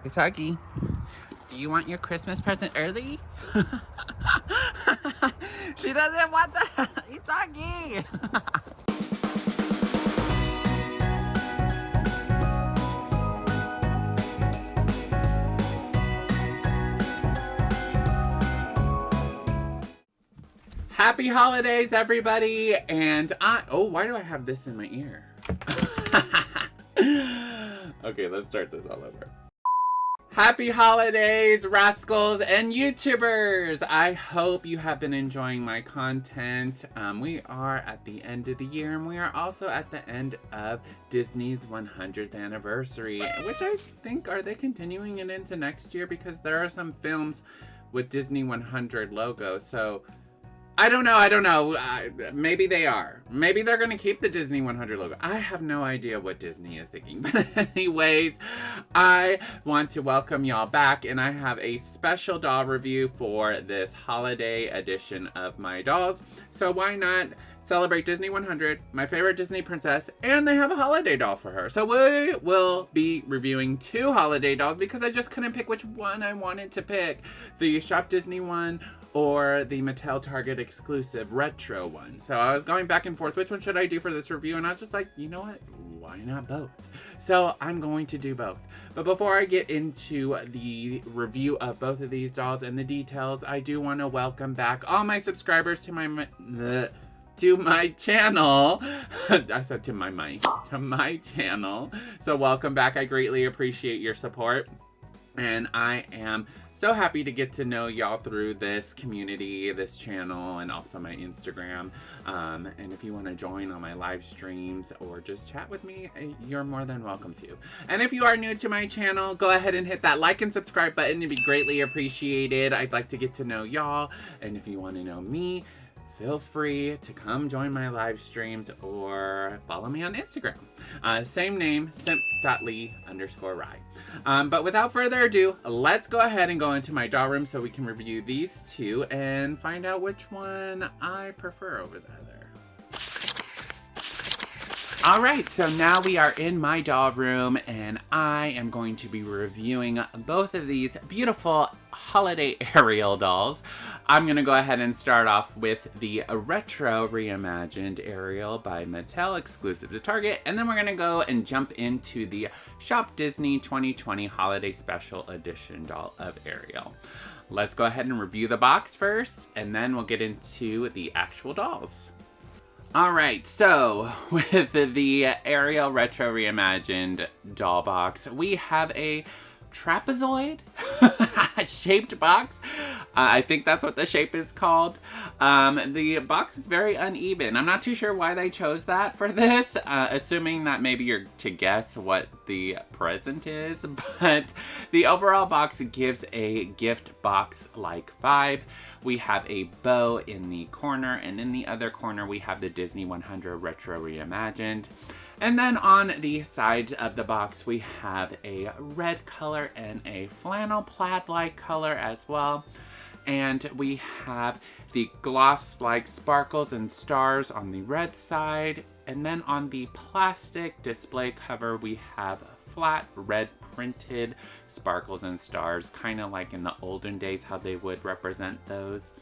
Usagi, do you want your Christmas present early? She doesn't want the Usagi! Happy holidays, everybody! And why do I have this in my ear? Okay, let's start this all over. Happy holidays, Rascals and YouTubers! I hope you have been enjoying my content. We are at the end of the year, and we are also at the end of Disney's 100th anniversary, which I think, are they continuing it into next year? Because there are some films with Disney 100 logo, so I don't know. Maybe they are. Maybe they're going to keep the Disney 100 logo. I have no idea what Disney is thinking. But anyways, I want to welcome y'all back. And I have a special doll review for this holiday edition of my dolls. So why not celebrate Disney 100, my favorite Disney princess, and they have a holiday doll for her. So we will be reviewing 2 holiday dolls because I just couldn't pick which one I wanted to pick. The Shop Disney one or the Mattel Target exclusive retro one. So I was going back and forth, which one should I do for this review? And I was just like, you know what? Why not both? So I'm going to do both. But before I get into the review of both of these dolls and the details, I do want to welcome back all my subscribers to my channel. I said to my channel. So welcome back. I greatly appreciate your support. And I am so happy to get to know y'all through this community, this channel, and also my Instagram. And if you want to join on my live streams or just chat with me, you're more than welcome to. And if you are new to my channel, go ahead and hit that like and subscribe button. It'd be greatly appreciated. I'd like to get to know y'all. And if you want to know me, feel free to come join my live streams or follow me on Instagram. Same name, simp.lee_rai. But without further ado, let's go ahead and go into my doll room so we can review these 2 and find out which one I prefer over the other. Alright, so now we are in my doll room and I am going to be reviewing both of these beautiful holiday Ariel dolls. I'm going to go ahead and start off with the Retro Reimagined Ariel by Mattel, exclusive to Target, and then we're going to go and jump into the Shop Disney 2020 Holiday Special Edition doll of Ariel. Let's go ahead and review the box first, and then we'll get into the actual dolls. Alright, so with the Ariel Retro Reimagined doll box, we have a trapezoid shaped box. I think that's what the shape is called. The box is very uneven. I'm not too sure why they chose that for this, assuming that maybe you're to guess what the present is, but the overall box gives a gift box-like vibe. We have a bow in the corner, and in the other corner we have the Disney 100 Retro Reimagined. And then on the sides of the box, we have a red color and a flannel plaid-like color as well. And we have the gloss-like sparkles and stars on the red side. And then on the plastic display cover, we have flat red printed sparkles and stars, kind of like in the olden days how they would represent those.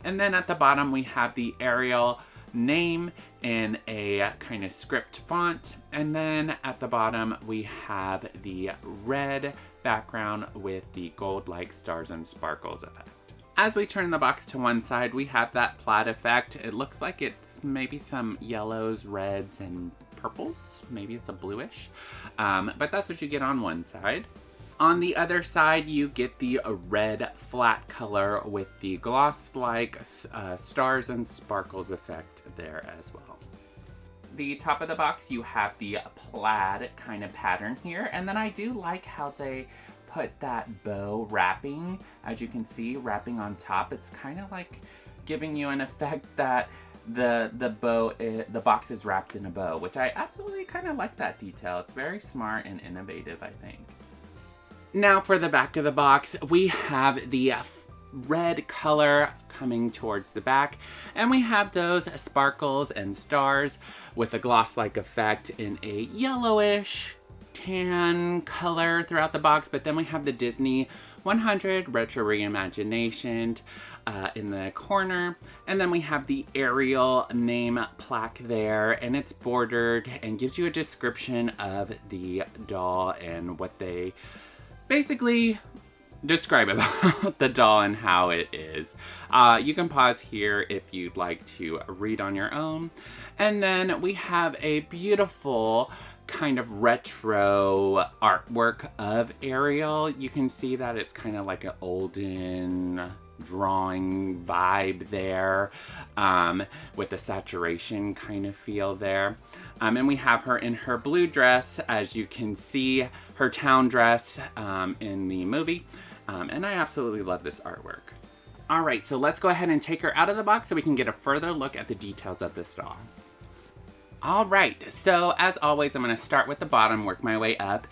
And then at the bottom, we have the Ariel name in a kind of script font, and then at the bottom we have the red background with the gold-like stars and sparkles effect. As we turn the box to one side, we have that plaid effect. It looks like it's maybe some yellows, reds, and purples. Maybe it's a bluish, but that's what you get on one side. On the other side, you get the red flat color with the gloss-like stars and sparkles effect there as well. The top of the box, you have the plaid kind of pattern here, and then I do like how they put that bow wrapping, as you can see, wrapping on top. It's kind of like giving you an effect that the box is wrapped in a bow, which I absolutely kind of like that detail. It's very smart and innovative, I think. Now for the back of the box, we have the red color coming towards the back, and we have those sparkles and stars with a gloss-like effect in a yellowish tan color throughout the box, but then we have the Disney 100 Retro Reimagined in the corner, and then we have the Ariel name plaque there, and it's bordered and gives you a description of the doll and what they basically describe about the doll and how it is. You can pause here if you'd like to read on your own. And then we have a beautiful kind of retro artwork of Ariel. You can see that it's kind of like an olden drawing vibe there, with the saturation kind of feel there. And we have her in her blue dress, as you can see, her town dress in the movie. And I absolutely love this artwork. All right, so let's go ahead and take her out of the box so we can get a further look at the details of this doll. All right, so as always, I'm going to start with the bottom, work my way up.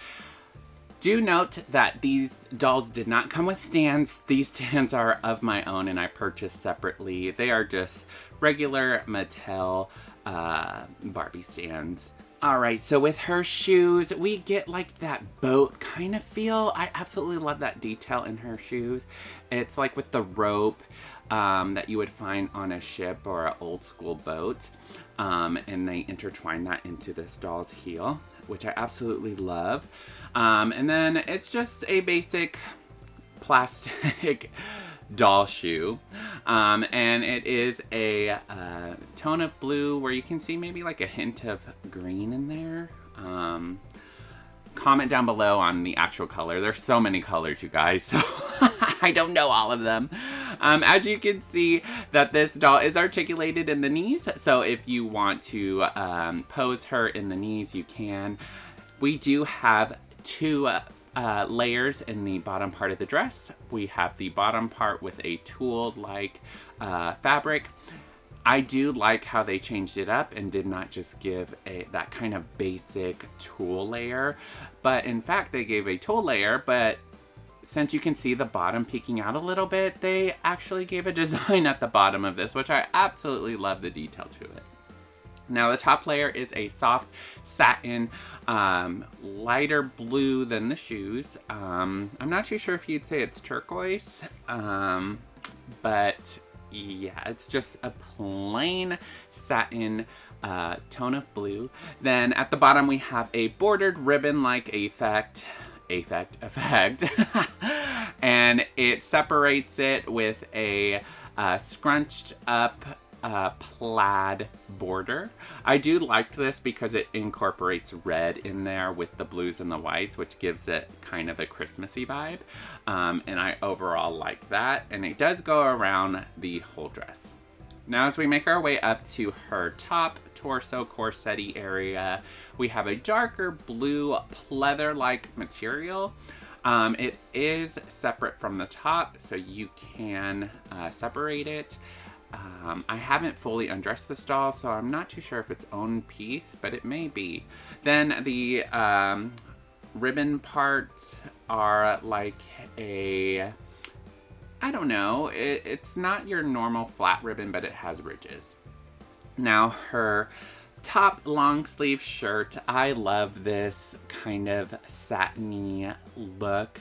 Do note that these dolls did not come with stands. These stands are of my own and I purchased separately. They are just regular Mattel Barbie stands. All right, so with her shoes, we get like that boat kind of feel. I absolutely love that detail in her shoes. It's like with the rope that you would find on a ship or an old school boat. And they intertwine that into this doll's heel, which I absolutely love. And then it's just a basic plastic doll shoe. And it is a tone of blue where you can see maybe like a hint of green in there. Comment down below on the actual color. There's so many colors, you guys, so I don't know all of them. As you can see, that this doll is articulated in the knees, so if you want to pose her in the knees, you can. We do have two layers in the bottom part of the dress. We have the bottom part with a tulle-like fabric. I do like how they changed it up and did not just give that kind of basic tulle layer, but in fact they gave a tulle layer, but since you can see the bottom peeking out a little bit, they actually gave a design at the bottom of this, which I absolutely love the detail to it. Now the top layer is a soft satin, lighter blue than the shoes. I'm not too sure if you'd say it's turquoise, but yeah, it's just a plain satin tone of blue. Then at the bottom we have a bordered ribbon-like effect, and it separates it with a scrunched up plaid border. I do like this because it incorporates red in there with the blues and the whites, which gives it kind of a Christmassy vibe. And I overall like that. And it does go around the whole dress. Now as we make our way up to her top torso corset-y area, we have a darker blue pleather-like material. It is separate from the top, so you can separate it. I haven't fully undressed this doll, so I'm not too sure if it's own piece, but it may be. Then the ribbon parts are like a, I don't know, it's not your normal flat ribbon, but it has ridges. Now her top long sleeve shirt, I love this kind of satiny look.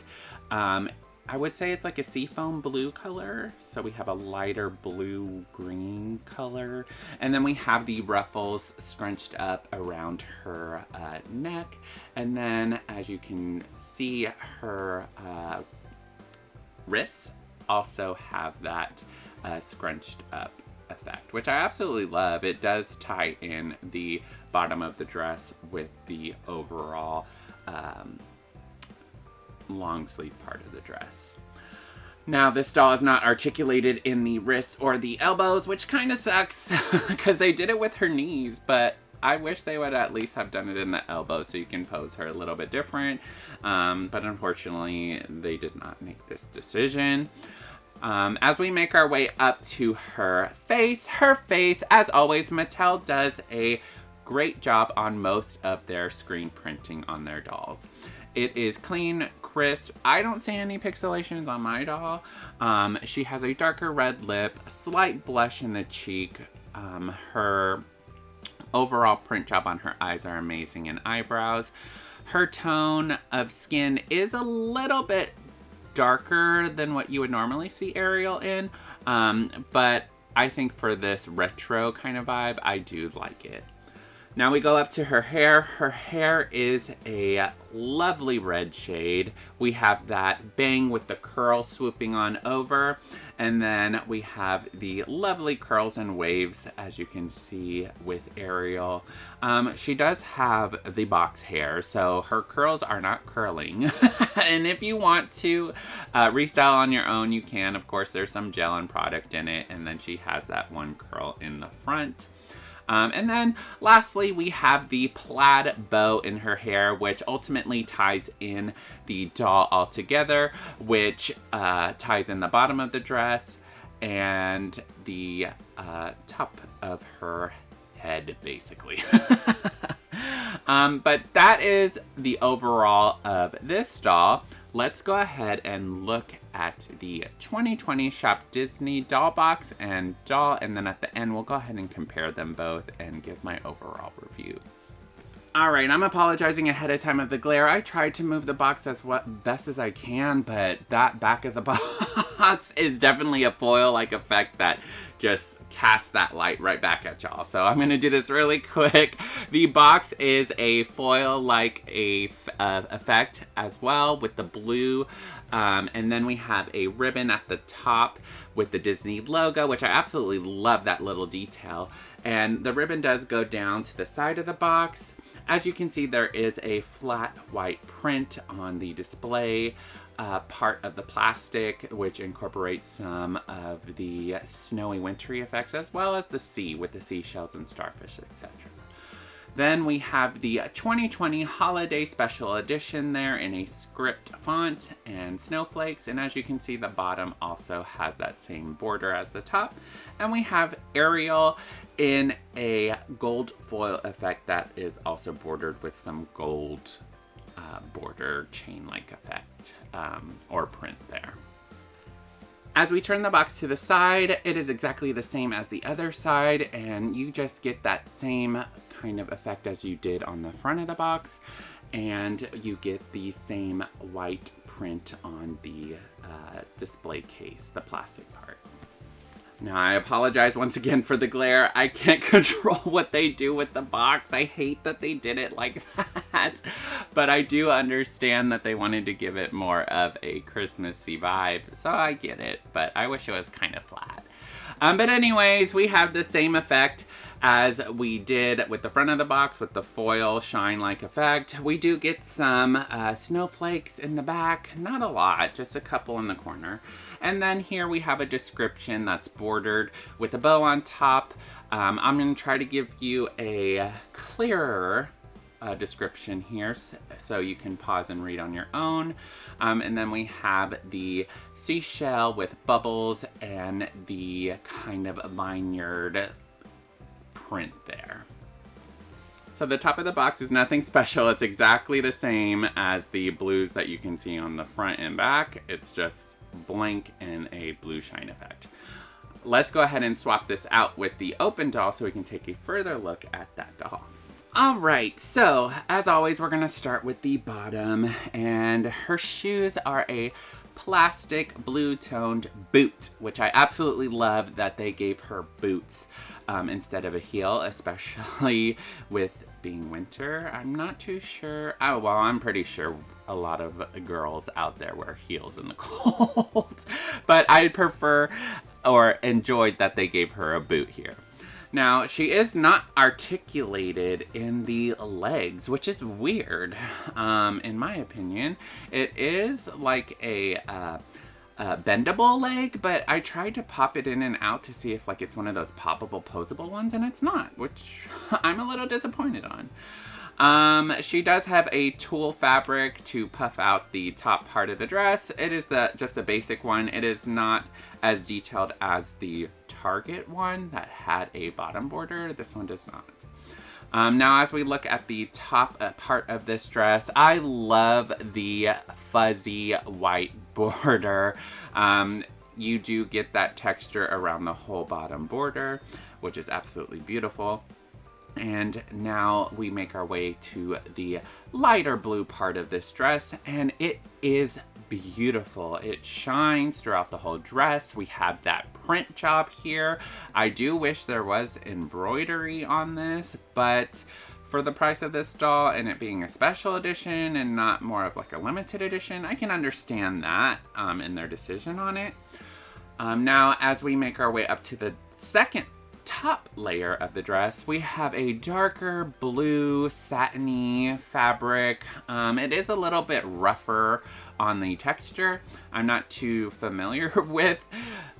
I would say it's like a seafoam blue color. So we have a lighter blue-green color. And then we have the ruffles scrunched up around her neck. And then as you can see, her wrists also have that scrunched up effect, which I absolutely love. It does tie in the bottom of the dress with the overall long sleeve part of the dress. Now this doll is not articulated in the wrists or the elbows, which kind of sucks because they did it with her knees, but I wish they would at least have done it in the elbows so you can pose her a little bit different. But unfortunately they did not make this decision. As we make our way up to her face, as always, Mattel does a great job on most of their screen printing on their dolls. It is clean, crisp. I don't see any pixelations on my doll. She has a darker red lip, a slight blush in the cheek. Her overall print job on her eyes are amazing, and eyebrows. Her tone of skin is a little bit darker than what you would normally see Ariel in, but I think for this retro kind of vibe, I do like it. Now we go up to her hair. Her hair is a lovely red shade. We have that bang with the curl swooping on over. And then we have the lovely curls and waves, as you can see with Ariel. She does have the box hair, so her curls are not curling. And if you want to restyle on your own, you can. Of course, there's some gel and product in it. And then she has that one curl in the front. And then lastly, we have the plaid bow in her hair, which ultimately ties in the doll all together, which ties in the bottom of the dress and the top of her head, basically. But that is the overall of this doll. Let's go ahead and look at the 2020 Shop Disney doll box and doll, and then at the end we'll go ahead and compare them both and give my overall review. Alright, I'm apologizing ahead of time of the glare. I tried to move the box as best as I can, but that back of the box is definitely a foil-like effect that just casts that light right back at y'all. So I'm going to do this really quick. The box is a foil-like effect as well with the blue. And then we have a ribbon at the top with the Disney logo, which I absolutely love that little detail. And the ribbon does go down to the side of the box. As you can see, there is a flat white print on the display part of the plastic, which incorporates some of the snowy wintry effects, as well as the sea with the seashells and starfish, etc. Then we have the 2020 Holiday Special Edition there in a script font and snowflakes. And as you can see, the bottom also has that same border as the top. And we have Ariel in a gold foil effect that is also bordered with some gold border chain-like effect or print there. As we turn the box to the side, it is exactly the same as the other side, and you just get that same kind of effect as you did on the front of the box, and you get the same white print on the display case, the plastic part. Now, I apologize once again for the glare. I can't control what they do with the box. I hate that they did it like that. But I do understand that they wanted to give it more of a Christmassy vibe. So I get it, but I wish it was kind of flat. But anyways, we have the same effect as we did with the front of the box with the foil shine-like effect. We do get some snowflakes in the back. Not a lot, just a couple in the corner. And then here we have a description that's bordered with a bow on top. I'm going to try to give you a clearer description here so you can pause and read on your own. And then we have the seashell with bubbles and the kind of vineyard print there. So the top of the box is nothing special. It's exactly the same as the blues that you can see on the front and back. It's just blank and a blue shine effect. Let's go ahead and swap this out with the open doll so we can take a further look at that doll. Alright, so as always, we're going to start with the bottom, and her shoes are a plastic blue toned boot, which I absolutely love that they gave her boots instead of a heel, especially with being winter. I'm not too sure. Oh, well, I'm pretty sure a lot of girls out there wear heels in the cold. But I prefer or enjoyed that they gave her a boot here. Now, she is not articulated in the legs, which is weird, in my opinion. It is like a bendable leg, but I tried to pop it in and out to see if like it's one of those poppable, posable ones, and it's not, which I'm a little disappointed on. She does have a tulle fabric to puff out the top part of the dress. It is just a basic one. It is not as detailed as the Target one that had a bottom border. This one does not. Now, as we look at the top part of this dress, I love the fuzzy white border. You do get that texture around the whole bottom border, which is absolutely beautiful. And now we make our way to the lighter blue part of this dress, and it is beautiful. It shines throughout the whole dress. We have that print job here. I do wish there was embroidery on this, but for the price of this doll and it being a special edition and not more of like a limited edition, I can understand that in their decision on it. Now, as we make our way up to the second top layer of the dress, we have a darker blue satiny fabric. It is a little bit rougher on the texture. I'm not too familiar with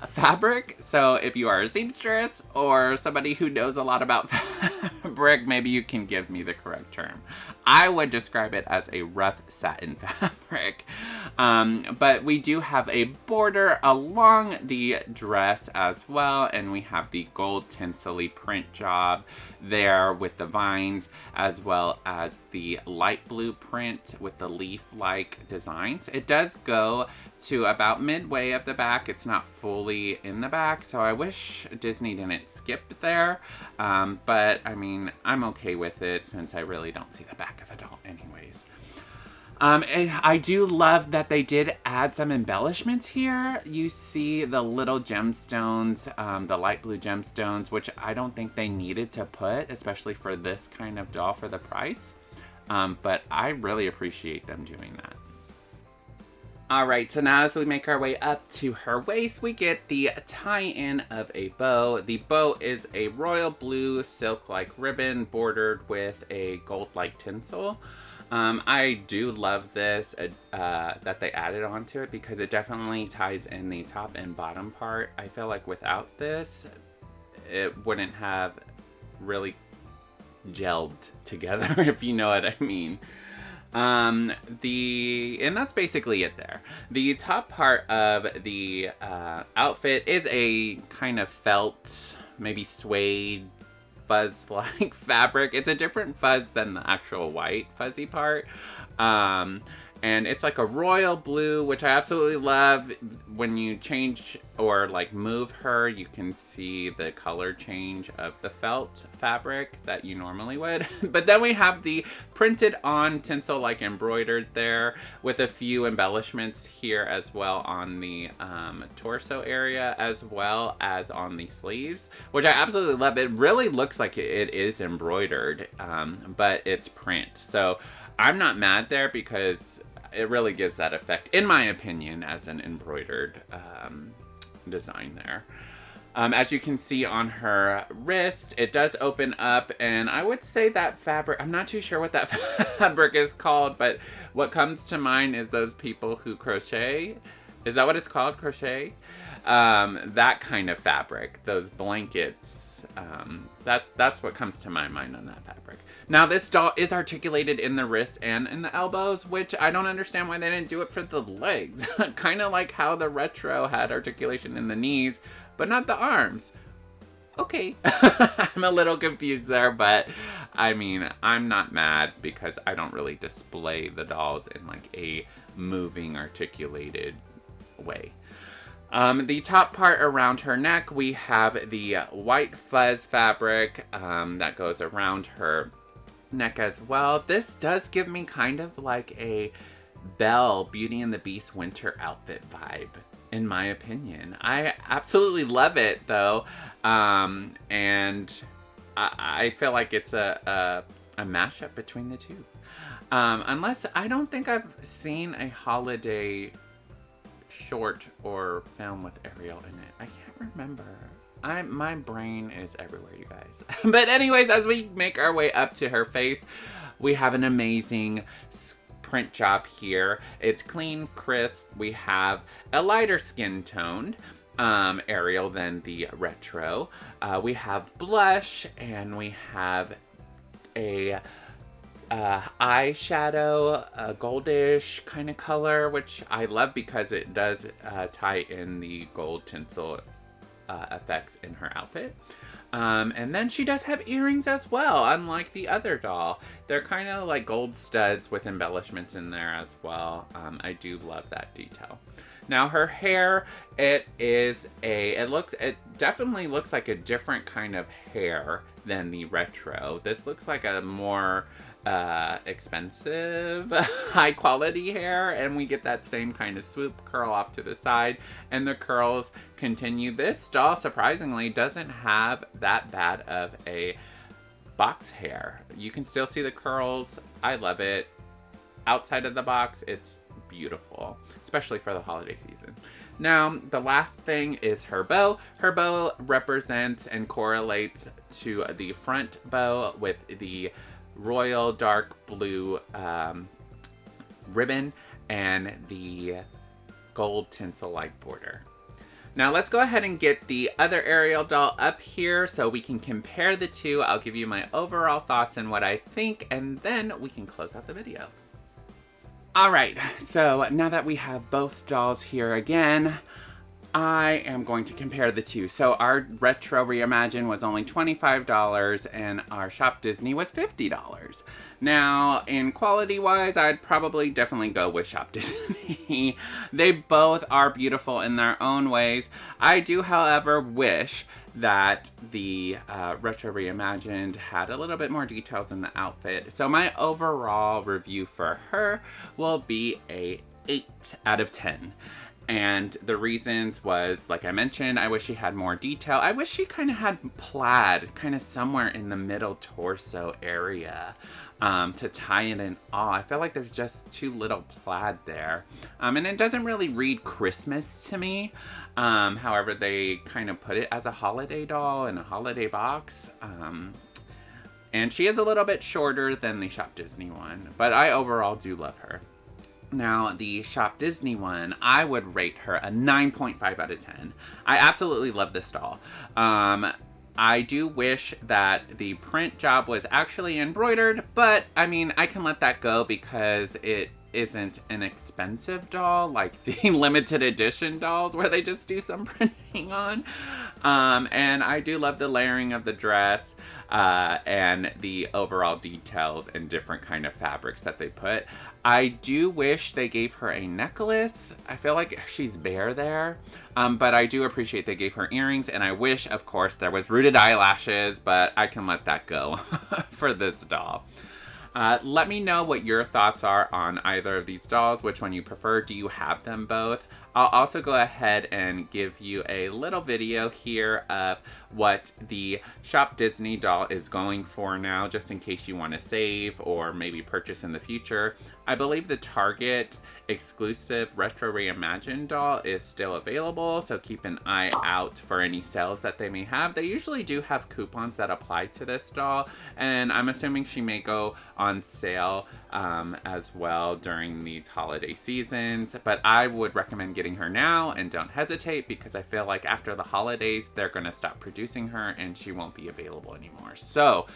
fabric, so if you are a seamstress or somebody who knows a lot about fabric, maybe you can give me the correct term. I would describe it as a rough satin fabric. But we do have a border along the dress as well, and we have the gold tinsel-y print job there with the vines, as well as the light blue print with the leaf-like designs. It does go to about midway of the back. It's not fully in the back, so I wish Disney didn't skip there. But I mean, I'm okay with it since I really don't see the back of the doll anyways. I do love that they did add some embellishments here. You see the little gemstones, the light blue gemstones, which I don't think they needed to put, especially for this kind of doll for the price. But I really appreciate them doing that. Alright, so now as we make our way up to her waist, we get the tie-in of a bow. The bow is a royal blue silk-like ribbon bordered with a gold-like tinsel. I do love this, that they added onto it, because it definitely ties in the top and bottom part. I feel like without this, it wouldn't have really gelled together, if you know what I mean. And that's basically it there. The top part of the outfit is a kind of felt, maybe suede, fuzz-like fabric. It's a different fuzz than the actual white fuzzy part. And it's like a royal blue, which I absolutely love. When you change or like move her, you can see the color change of the felt fabric that you normally would. But then we have the printed on tinsel like embroidered there with a few embellishments here as well on the torso area as well as on the sleeves, which I absolutely love. It really looks like it is embroidered, but it's print. So I'm not mad there because it really gives that effect, in my opinion, as an embroidered design there. As you can see on her wrist, it does open up, and I would say that fabric, I'm not too sure what that fabric is called, but what comes to mind is those people who crochet. Is that what it's called, crochet? That kind of fabric, those blankets, that's what comes to my mind on that fabric. Now, this doll is articulated in the wrists and in the elbows, which I don't understand why they didn't do it for the legs. Kind of like how the Retro had articulation in the knees, but not the arms. Okay. I'm a little confused there, but I mean, I'm not mad because I don't really display the dolls in like a moving, articulated way. The top part around her neck, we have the white fuzz fabric that goes around her neck as well. This does give me kind of like a Belle, Beauty and the Beast winter outfit vibe, in my opinion. I absolutely love it though, and I feel like it's a mashup between the two. Unless, I don't think I've seen a holiday short or film with Ariel in it. I can't remember. My brain is everywhere, you guys. But anyways, as we make our way up to her face, we have an amazing print job here. It's clean, crisp. We have a lighter skin toned Ariel than the Retro. We have blush, and we have a eyeshadow, a goldish kind of color, which I love because it does tie in the gold tinsel effects in her outfit. And then she does have earrings as well, unlike the other doll. They're kind of like gold studs with embellishments in there as well. I do love that detail. Now her hair, it definitely looks like a different kind of hair than the retro. This looks like a more expensive, high quality hair, and we get that same kind of swoop curl off to the side, and the curls continue. This doll, surprisingly, doesn't have that bad of a box hair. You can still see the curls. I love it. Outside of the box, it's beautiful, especially for the holiday season. Now, the last thing is her bow. Her bow represents and correlates to the front bow with the royal dark blue ribbon and the gold tinsel-like border. Now let's go ahead and get the other Ariel doll up here so we can compare the two. I'll give you my overall thoughts and what I think, and then we can close out the video. Alright, so now that we have both dolls here again, I am going to compare the two. So our Retro Reimagined was only $25 and our Shop Disney was $50. Now, in quality-wise, I'd probably definitely go with Shop Disney. They both are beautiful in their own ways. I do, however, wish that the Retro Reimagined had a little bit more details in the outfit. So my overall review for her will be a 8 out of 10. And the reasons was, like I mentioned, I wish she had more detail. I wish she kind of had plaid kind of somewhere in the middle torso area to tie it in all. I feel like there's just too little plaid there. And it doesn't really read Christmas to me. However, they kind of put it as a holiday doll in a holiday box. And she is a little bit shorter than the Shop Disney one, but I overall do love her. Now, the Shop Disney one, I would rate her a 9.5 out of 10. I absolutely love this doll. I do wish that the print job was actually embroidered, but I mean, I can let that go because it isn't an expensive doll like the limited edition dolls where they just do some printing on. And I do love the layering of the dress and the overall details and different kind of fabrics that they put. I do wish they gave her a necklace. I feel like she's bare there, but I do appreciate they gave her earrings, and I wish, of course, there was rooted eyelashes, but I can let that go for this doll. Let me know what your thoughts are on either of these dolls, which one you prefer. Do you have them both? I'll also go ahead and give you a little video here of what the Shop Disney doll is going for now, just in case you want to save or maybe purchase in the future. I believe the Target exclusive Retro Reimagined doll is still available, so keep an eye out for any sales that they may have. They usually do have coupons that apply to this doll, and I'm assuming she may go on sale as well during these holiday seasons, but I would recommend getting her now, and don't hesitate, because I feel like after the holidays they're going to stop producing her and she won't be available anymore. So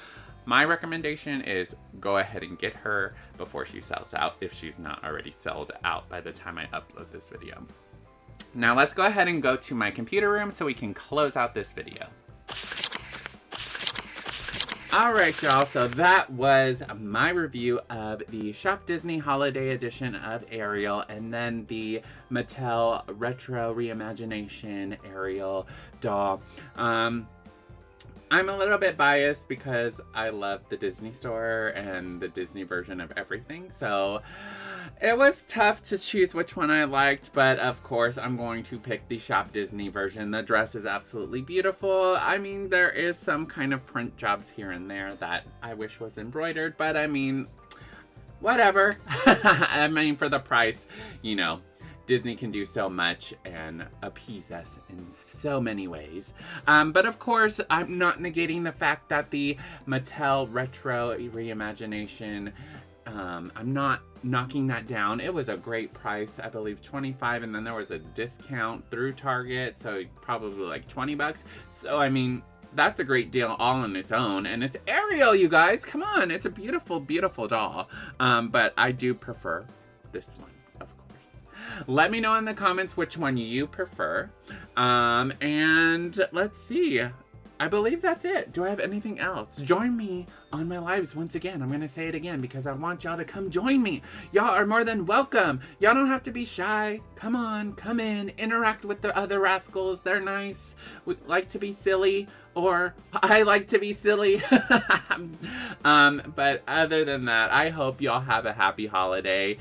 my recommendation is go ahead and get her before she sells out, if she's not already sold out by the time I upload this video. Now let's go ahead and go to my computer room so we can close out this video. Alright y'all, so that was my review of the Shop Disney Holiday Edition of Ariel, and then the Mattel Retro Reimagination Ariel doll. I'm a little bit biased because I love the Disney store and the Disney version of everything, so it was tough to choose which one I liked, but of course I'm going to pick the Shop Disney version. The dress is absolutely beautiful. I mean, there is some kind of print jobs here and there that I wish was embroidered, but I mean, whatever. I mean, for the price, you know, Disney can do so much and appease us in so many ways. But of course, I'm not negating the fact that the Mattel Retro Reimagination, I'm not knocking that down. It was a great price, I believe $25, and then there was a discount through Target, so probably like $20. So I mean, that's a great deal all on its own, and it's Ariel, you guys. Come on, it's a beautiful, beautiful doll. But I do prefer this one. Let me know in the comments which one you prefer. And let's see. I believe that's it. Do I have anything else? Join me on my lives once again. I'm going to say it again because I want y'all to come join me. Y'all are more than welcome. Y'all don't have to be shy. Come on, come in, interact with the other rascals. They're nice. We like to be silly, or I like to be silly. But other than that, I hope y'all have a happy holiday.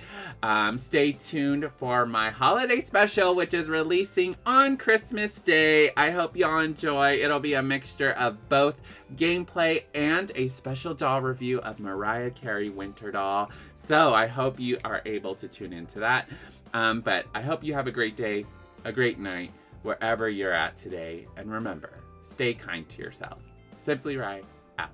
Stay tuned for my holiday special, which is releasing on Christmas Day. I hope y'all enjoy. It'll be a mixture of both gameplay and a special doll review of Mariah Carey Winter Doll. So I hope you are able to tune into that. But I hope you have a great day, a great night, wherever you're at today. And remember, stay kind to yourself. Simply Rai out.